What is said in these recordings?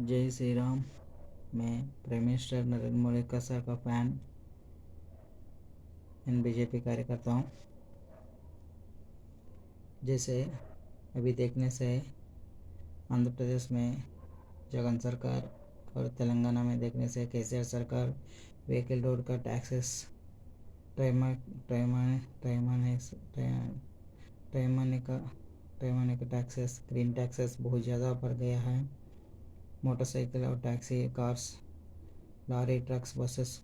जय श्री राम। मैं prime minister Narendra Modi का सर का फैन एंड बीजेपी कार्यकर्ता हूँ। जैसे अभी देखने से आंध्र प्रदेश में जगन सरकार और तेलंगाना में देखने से केसीआर सरकार व्हीकल रोड का टैक्सेस ट्राइमाने का टैक्सेस ग्रीन टैक्सेस बहुत ज़्यादा बढ़ गया है। मोटरसाइकिल और taxi cars lorry trucks buses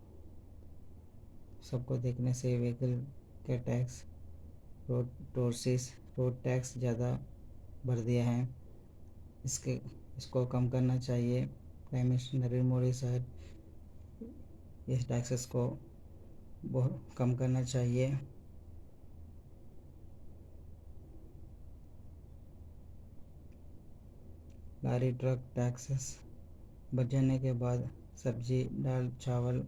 सबको देखने से व्हीकल के टैक्स रोड टैक्स ज़्यादा बढ़ दिया है। इसको कम करना चाहिए। प्राइम मिनिस्टर नरेंद्र मोदी साहब इस टैक्सेस को बहुत कम करना चाहिए। लॉरी ट्रक टैक्सेस बढ़ जाने के बाद सब्जी दाल चावल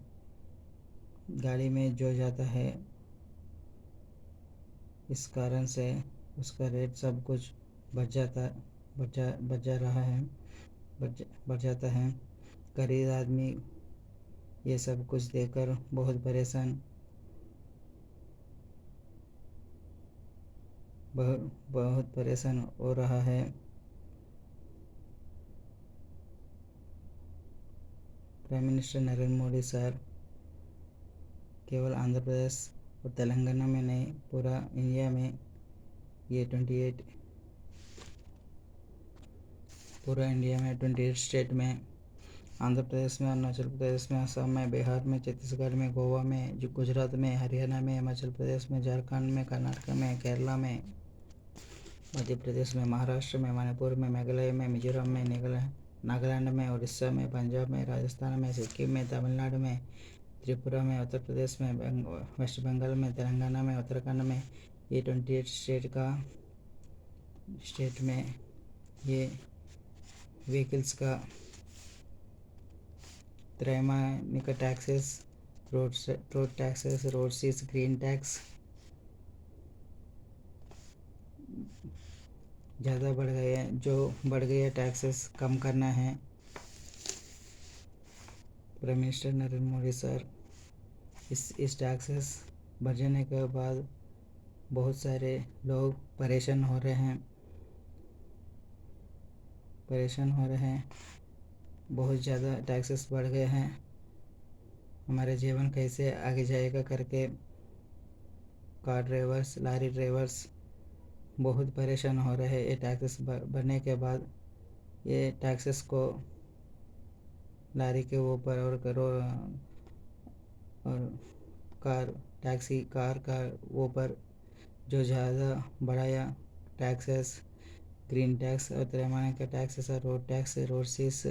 गाड़ी में जो जाता है, इस कारण से उसका रेट सब कुछ बढ़ जाता है। गरीब आदमी ये सब कुछ देखकर बहुत परेशान हो रहा है। Prime minister Narendra Modi sir केवल आंध्र प्रदेश और तेलंगाना में नहीं, पूरा इंडिया में ये 28 स्टेट में, आंध्र प्रदेश में, अरुणाचल प्रदेश में, असम में, बिहार में, छत्तीसगढ़ में, गोवा में, गुजरात में, हरियाणा में, हिमाचल प्रदेश में, झारखंड में, कर्नाटक में, केरला में, मध्य प्रदेश में, महाराष्ट्र में, मणिपुर में, मेघालय में, मिजोरम में, नागालैंड में, उड़ीसा में, पंजाब में, राजस्थान में, सिक्किम में, तमिलनाडु में, त्रिपुरा में, उत्तर प्रदेश में, वेस्ट बंगाल में, तेलंगाना में, उत्तराखंड में, ये 28 स्टेट में ये व्हीकल्स का त्रैमासिक taxes, road taxes, road cess green tax ज़्यादा बढ़ गए हैं। जो बढ़ गए टैक्सेस कम करना है। Prime minister Narendra Modi sir इस टैक्सेस बढ़ जाने के बाद बहुत सारे लोग परेशान हो रहे हैं। बहुत ज़्यादा टैक्सेस बढ़ गए हैं। हमारे जीवन कैसे आगे जाएगा करके कार ड्राइवर्स, लॉरी ड्राइवर्स बहुत परेशान हो रहे हैं। ये टैक्सेस बढ़ने के बाद ये टैक्सेस को लॉरी के ऊपर और टैक्सी कार का ऊपर जो ज़्यादा बढ़ाया टैक्सेस, ग्रीन टैक्स और त्रैमासिक का टैक्सेस और road tax, road cess,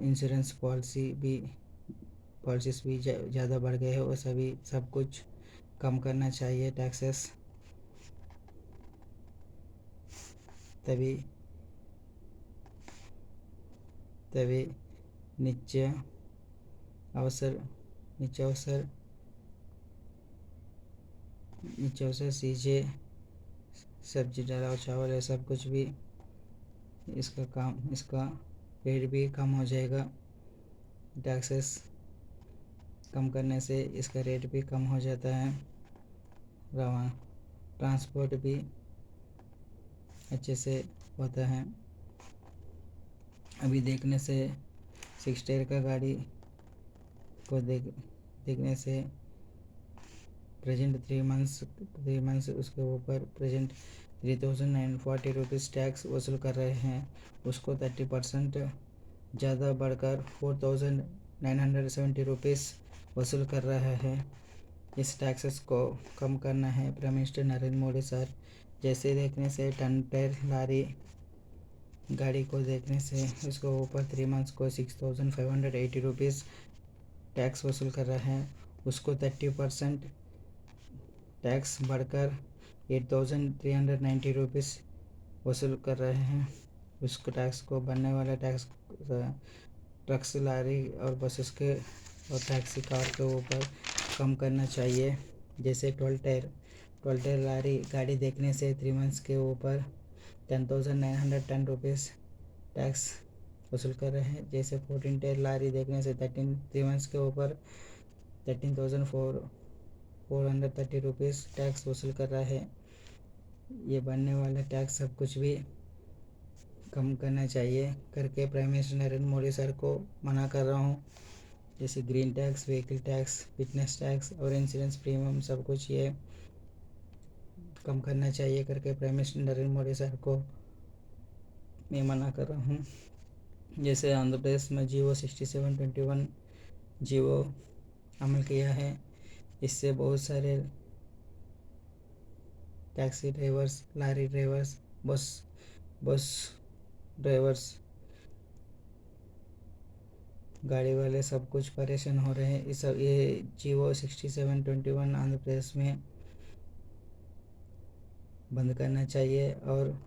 insurance policies भी ज़्यादा बढ़ गए हैं। वो सब कुछ कम करना चाहिए टैक्सेस। तभी नीचे अवसर सीजे सब्जी दाल और चावल है सब कुछ भी इसका रेट भी कम हो जाएगा। टैक्सेस कम करने से इसका रेट भी कम हो जाता है। ट्रांसपोर्ट भी अच्छे से होता है। अभी देखने से 6 टायर का गाड़ी को देखने से प्रेजेंट 3 मंथ्स उसके ऊपर प्रेजेंट 3,940 रुपीज़ टैक्स वसूल कर रहे हैं। उसको 30% ज़्यादा बढ़कर 4,970 रुपीज़ वसूल कर रहा है। इस टैक्सेस को कम करना है। Prime minister Narendra Modi sir जैसे देखने से 10 टायर लॉरी गाड़ी को देखने से उसके ऊपर 3 मंथ्स को 6,580 रुपीज़ टैक्स वसूल कर रहा है। उसको 30% टैक्स बढ़कर 8,390 रुपीज़ वसूल कर रहे हैं। उसको टैक्स को बनने वाला टैक्स ट्रक्स, लॉरी और बसेस के और टैक्सी कार के ऊपर कम करना चाहिए। जैसे 12 टायर लॉरी गाड़ी देखने से 3 मंथ्स के ऊपर 10,910 रुपीज़ टैक्स वसूल कर रहे हैं। जैसे 14 टायर लारी देखने से 13 3 मंथ्स के ऊपर 13,430 रुपीज़ टैक्स वसूल कर रहा है। ये बढ़ने वाला टैक्स सब कुछ भी कम करना चाहिए करके prime minister Narendra Modi sir को मना कर रहा हूँ। जैसे green tax, vehicle tax, fitness tax और इंश्योरेंस प्रीमियम सब कुछ ये कम करना चाहिए करके prime minister Narendra Modi sir को मैं मना कर रहा हूँ। जैसे आंध्र प्रदेश में जियो 6721 जियो अमल किया है। इससे बहुत सारे टैक्सी ड्राइवर्स, लारी ड्राइवर्स, बस ड्राइवर्स, गाड़ी वाले सब कुछ परेशान हो रहे हैं। इस सब ये जियो 6721 आंध्र प्रदेश में बंद करना चाहिए और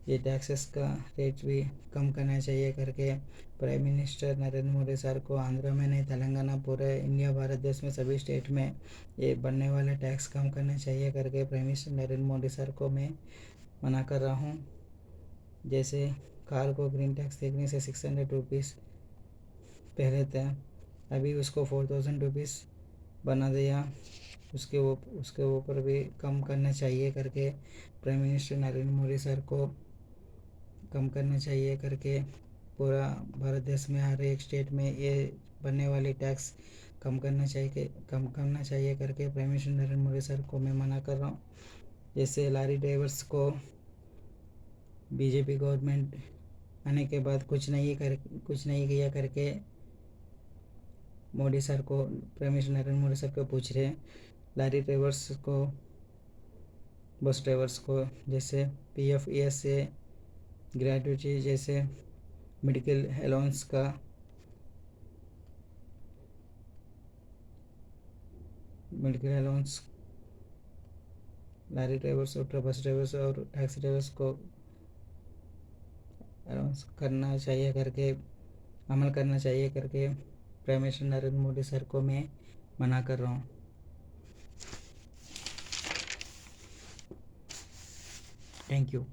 ये टैक्सेस का रेट भी कम करना चाहिए करके prime minister Narendra Modi sir को आंध्र में नहीं, तेलंगाना, पूरे इंडिया भारत देश में सभी स्टेट में ये बढ़ने वाला टैक्स कम करना चाहिए करके prime minister Narendra Modi sir को मैं मना कर रहा हूँ। जैसे कार को ग्रीन टैक्स देखने से 600 रुपीज़ पहले था, अभी उसको 4000 रुपीज़ बना दिया। उसके ऊपर भी कम करना चाहिए करके prime minister Narendra Modi sir को कम करना चाहिए करके पूरा भारत देश में हर एक स्टेट में ये बनने वाली टैक्स कम करना चाहिए करके prime minister Narendra Modi sir को मैं मना कर रहा हूँ। जैसे लारी ड्राइवर्स को बीजेपी गवर्नमेंट आने के बाद कुछ नहीं किया करके मोदी सर को, prime minister Narendra Modi sir को पूछ रहे हैं। लारी ड्राइवर्स को, बस ड्राइवर्स को जैसे PF ESA ग्रेजुएटी, जैसे मेडिकल अलाउंस का, मेडिकल अलाउंस लारी ड्राइवर्स और बस ड्राइवर्स और टैक्सी ड्राइवर्स को अलाउंस करना चाहिए करके, अमल करना चाहिए करके prime minister Narendra Modi sir को मैं मना कर रहा हूँ। Thank you.